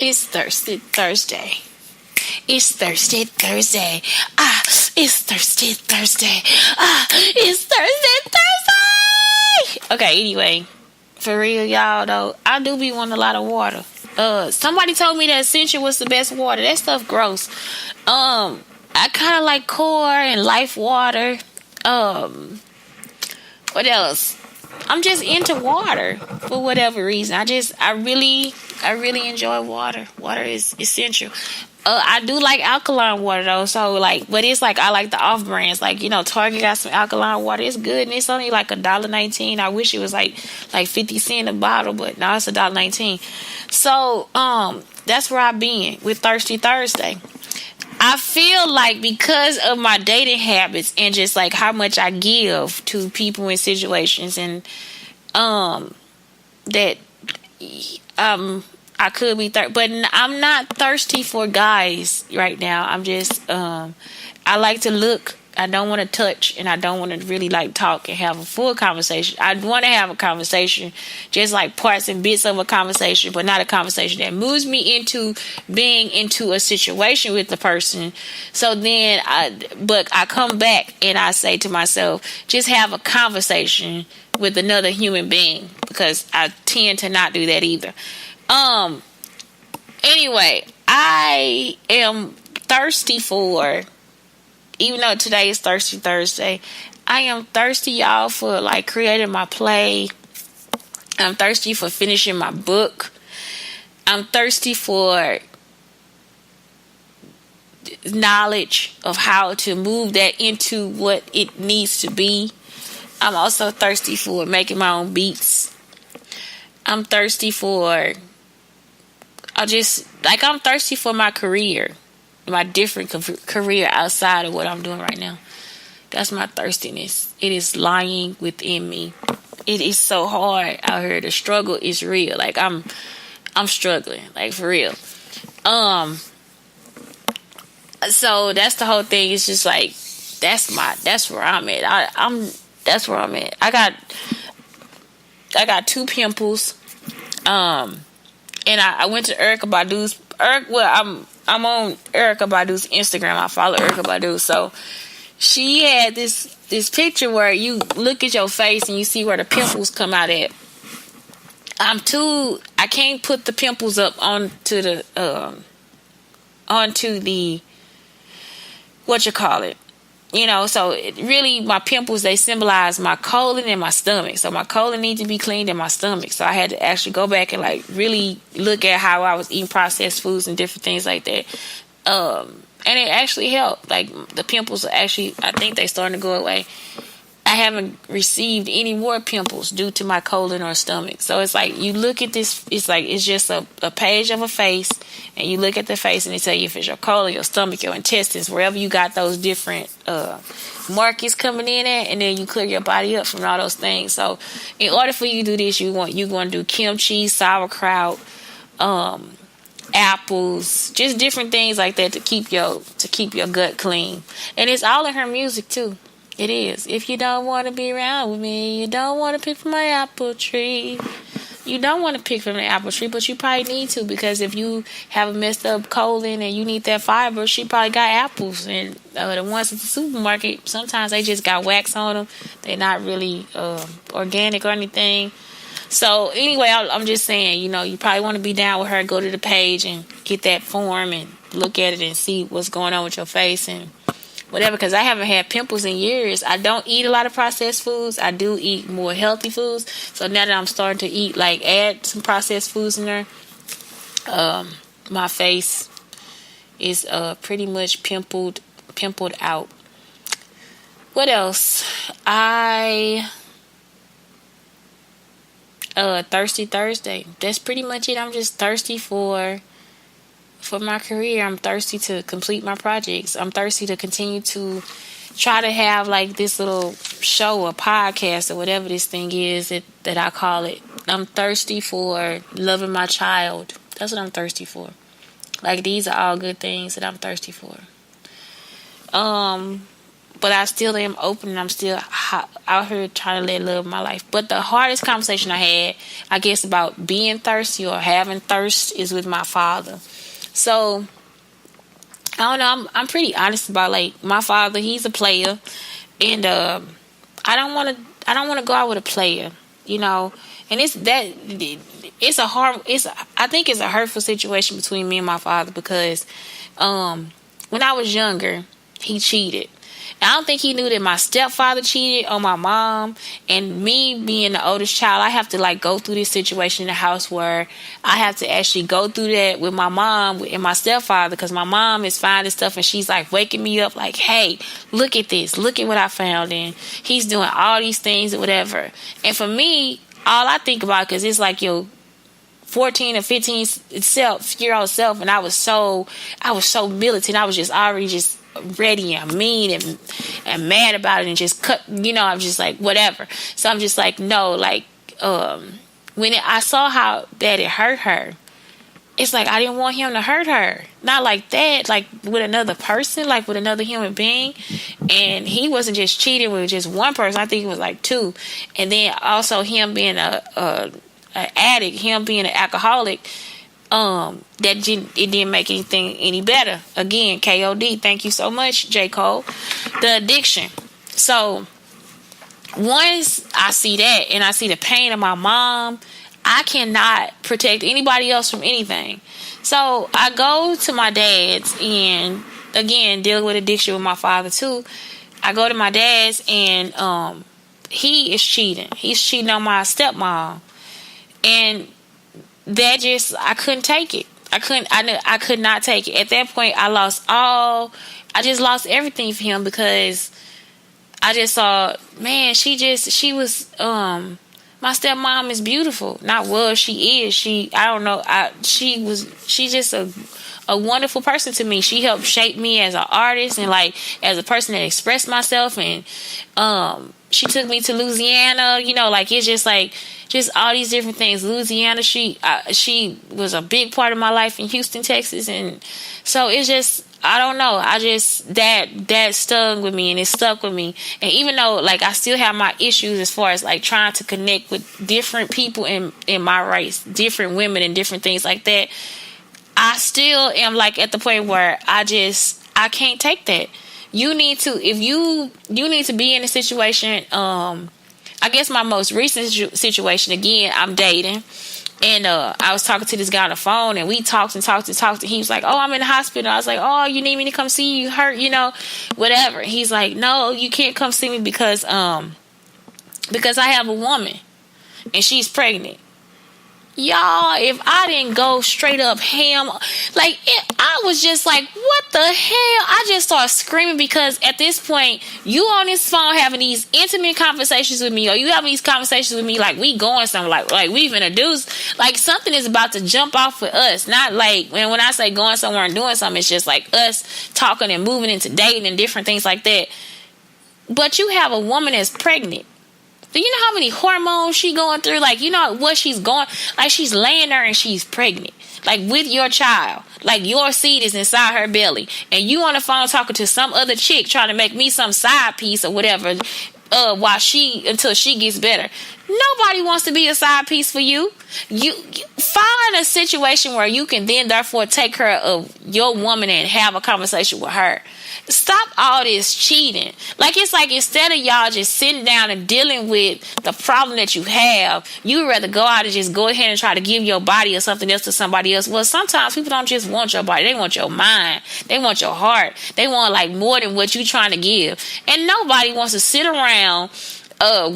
It's Thirsty Thursday. It's Thirsty Thursday. It's Thirsty Thursday. It's Thursty Thursday. Okay, anyway. For real, y'all, though, I do be wanting a lot of water. Somebody told me that Essential was the best water. That stuff gross. I kind of like Core and Life Water. What else? I'm just into water for whatever reason. I really enjoy water. Water is essential. I do like alkaline water though, so like, but it's like I like the off brands. Like, Target got some alkaline water. It's good and it's only like $1.19. I wish it was like 50 cents a bottle, but now it's $1.19. So that's where I've been with Thirsty Thursday. I feel like because of my dating habits and just like how much I give to people in situations and that I could be but I'm not thirsty for guys right now. I'm just I like to look. I don't want to touch and I don't want to really like talk and have a full conversation. I want to have a conversation, just like parts and bits of a conversation, but not a conversation that moves me into being into a situation with the person. So then I come back and I say to myself, just have a conversation with another human being, because I tend to not do that either. Anyway, I am thirsty for, even though today is Thirsty Thursday, I am thirsty, y'all, for like creating my play. I'm thirsty for finishing my book. I'm thirsty for knowledge of how to move that into what it needs to be. I'm also thirsty for making my own beats. I'm thirsty for, I'm thirsty for my career. My different career outside of what I'm doing right now. That's my thirstiness. It is lying within me. It is so hard out here. The struggle is real. Like I'm struggling, like for real. So that's the whole thing. It's just like that's where I'm at. That's where I'm at. I got 2 pimples. And I went to Erykah Badu's. I'm on Erykah Badu's Instagram. I follow Erykah Badu. So she had this picture where you look at your face and you see where the pimples come out at. I can't put the pimples up onto the what you call it. So really my pimples, they symbolize my colon and my stomach. So my colon needs to be cleaned in my stomach. So I had to actually go back and like really look at how I was eating processed foods and different things like that. And it actually helped. Like the pimples are actually, I think they starting to go away. I haven't received any more pimples due to my colon or stomach. So it's like you look at this, it's just a page of a face, and you look at the face and they tell you if it's your colon, your stomach, your intestines, wherever you got those different markings coming in at, and then you clear your body up from all those things. So in order for you to do this, you're going to do kimchi, sauerkraut, apples, just different things like that to keep your gut clean. And it's all in her music too. It is. If you don't want to be around with me, you don't want to pick from my apple tree. You don't want to pick from the apple tree, but you probably need to, because if you have a messed up colon and you need that fiber, she probably got apples. And the ones at the supermarket, sometimes they just got wax on them. They're not really organic or anything. So anyway, I'm just saying, you probably want to be down with her. Go to the page and get that form and look at it and see what's going on with your face and whatever, because I haven't had pimples in years. I don't eat a lot of processed foods. I do eat more healthy foods. So now that I'm starting to eat, like add some processed foods in there, my face is pretty much pimpled out. What else? Thirsty Thursday. That's pretty much it. I'm just thirsty for my career. I'm thirsty to complete my projects. I'm thirsty to continue to try to have like this little show or podcast or whatever this thing is that I call it. I'm thirsty for loving my child. That's what I'm thirsty for. Like, these are all good things that I'm thirsty for. but I still am open, and I'm still out here trying to let love my life. But the hardest conversation I had, I guess, about being thirsty or having thirst is with my father. So I don't know. I'm pretty honest about, like, my father. He's a player, and I don't want to go out with a player, you know. And I think it's a hurtful situation between me and my father, because when I was younger, he cheated. And I don't think he knew that my stepfather cheated on my mom, and me being the oldest child, I have to, like, go through this situation in the house where I have to actually go through that with my mom and my stepfather, because my mom is finding stuff and she's like waking me up like, hey, look at this, look at what I found, and he's doing all these things or whatever. And for me, all I think about, because it's like your 14 or 15-year-old self, and I was so militant. I was just already just ready and mean and mad about it, and just cut, I'm just like, whatever. So I'm just like, no, like, when I saw how bad it hurt her, it's like I didn't want him to hurt her. Not like that, like with another person, like with another human being. And he wasn't just cheating with just one person. I think it was like two. And then also him being a addict, him being an alcoholic, it didn't make anything any better. Again, KOD, thank you so much, J. Cole. The addiction. So once I see that, and I see the pain of my mom, I cannot protect anybody else from anything. So I go to my dad's, and again, dealing with addiction with my father too. I go to my dad's, and he is cheating. He's cheating on my stepmom. And that just, I couldn't take it. I could not take it. At that point, I just lost everything for him, because I just saw, man, she was, my stepmom is beautiful. Not was, she is. I don't know. She's just a wonderful person to me. She helped shape me as an artist, and like as a person that expressed myself. And she took me to Louisiana, like it's just like, just all these different things. Louisiana, she was a big part of my life in Houston, Texas. And so it's just, I don't know. That stung with me, and it stuck with me. And even though, like, I still have my issues as far as like trying to connect with different people in my race, different women and different things like that, I still am like at the point where I can't take that. You need to, if you need to be in a situation. I guess my most recent situation, again, I'm dating, and I was talking to this guy on the phone, and we talked. And he was like, oh, I'm in the hospital. I was like, oh, you need me to come see you? Hurt, whatever. He's like, no, you can't come see me because I have a woman, and she's pregnant. Y'all, if I didn't go straight up ham, like, I was just like, what the hell? I just started screaming, because at this point, you on this phone having these intimate conversations with me, or you having these conversations with me like we going somewhere, like we finna do, like something is about to jump off for us. Not like, when I say going somewhere and doing something, it's just like us talking and moving into dating and different things like that. But you have a woman that's pregnant. Do you know how many hormones she going through? Like, what she's going, like, she's laying there and she's pregnant, like, with your child, like your seed is inside her belly, and you on the phone talking to some other chick trying to make me some side piece or whatever, until she gets better. Nobody wants to be a side piece for you. You find a situation where you can then therefore take care of your woman and have a conversation with her. Stop all this cheating. Like, it's like, instead of y'all just sitting down and dealing with the problem that you have, you rather go out and just go ahead and try to give your body or something else to somebody else. Well, sometimes people don't just want your body. They want your mind. They want your heart. They want, like, more than what you're trying to give. And nobody wants to sit around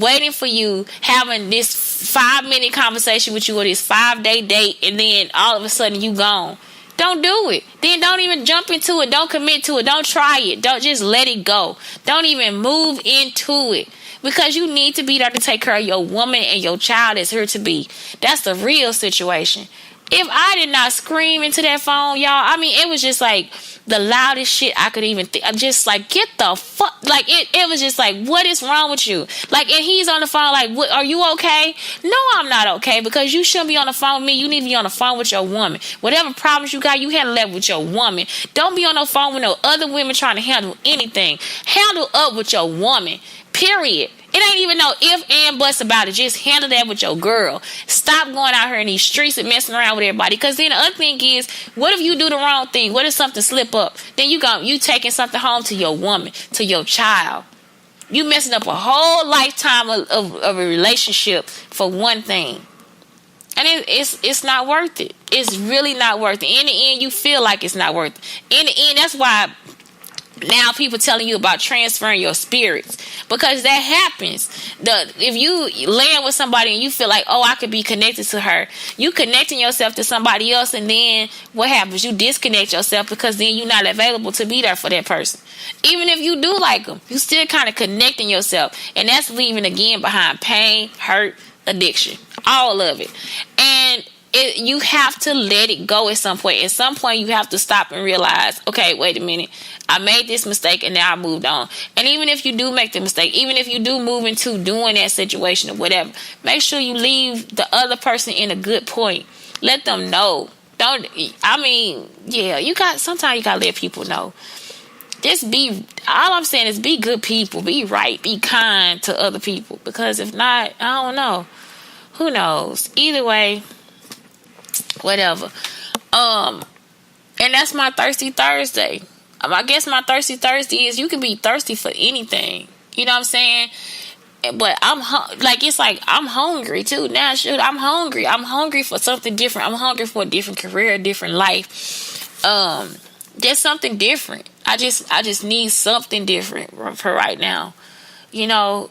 waiting for you, having this 5-minute conversation with you, or this 5-day date, and then all of a sudden you gone. Don't do it. Then don't even jump into it. Don't commit to it. Don't try it. Don't, just let it go. Don't even move into it, because you need to be there to take care of your woman and your child that's here to be. That's the real situation. If I did not scream into that phone, y'all, I mean, it was just like the loudest shit I could even think. I'm just like, get the fuck, like it was just like, what is wrong with you? Like, and he's on the phone like, what, are you okay? No, I'm not okay, because you shouldn't be on the phone with me. You need to be on the phone with your woman. Whatever problems you got, you handle that with your woman. Don't be on the phone with no other women trying to handle anything. Handle up with your woman. Period. It ain't even no if and buts about it. Just handle that with your girl. Stop going out here in these streets and messing around with everybody. Because then the other thing is, what if you do the wrong thing? What if something slip up? Then you taking something home to your woman, to your child. You messing up a whole lifetime of a relationship for one thing. And it's not worth it. It's really not worth it. In the end, you feel like it's not worth it. In the end, that's why now people telling you about transferring your spirits, because that happens. If you land with somebody and you feel like, oh, I could be connected to her, you connecting yourself to somebody else, and then what happens? You disconnect yourself, because then you're not available to be there for that person. Even if you do like them, you still kind of connecting yourself, and that's leaving again behind pain, hurt, addiction, all of it. And you have to let it go at some point. At some point, you have to stop and realize, okay, wait a minute. I made this mistake and now I moved on. And even if you do make the mistake, even if you do move into doing that situation or whatever, make sure you leave the other person in a good point. Let them know. Sometimes you gotta let people know. All I'm saying is be good people, be right, be kind to other people. Because if not, I don't know. Who knows? Either way, whatever. And that's my Thirsty Thursday. I guess my Thirsty Thursday is, you can be thirsty for anything. You know what I'm saying? But I'm hungry too now. Shoot, I'm hungry. I'm hungry for something different. I'm hungry for a different career, a different life. Just something different. I just need something different for right now. You know,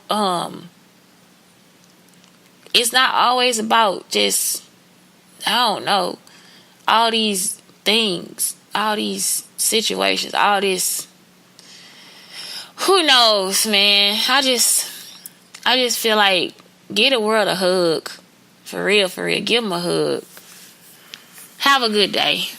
it's not always about just, I don't know, all these things, all these situations, all this. Who knows, man? I just feel like, get the world a hug. For real, for real. Give them a hug. Have a good day.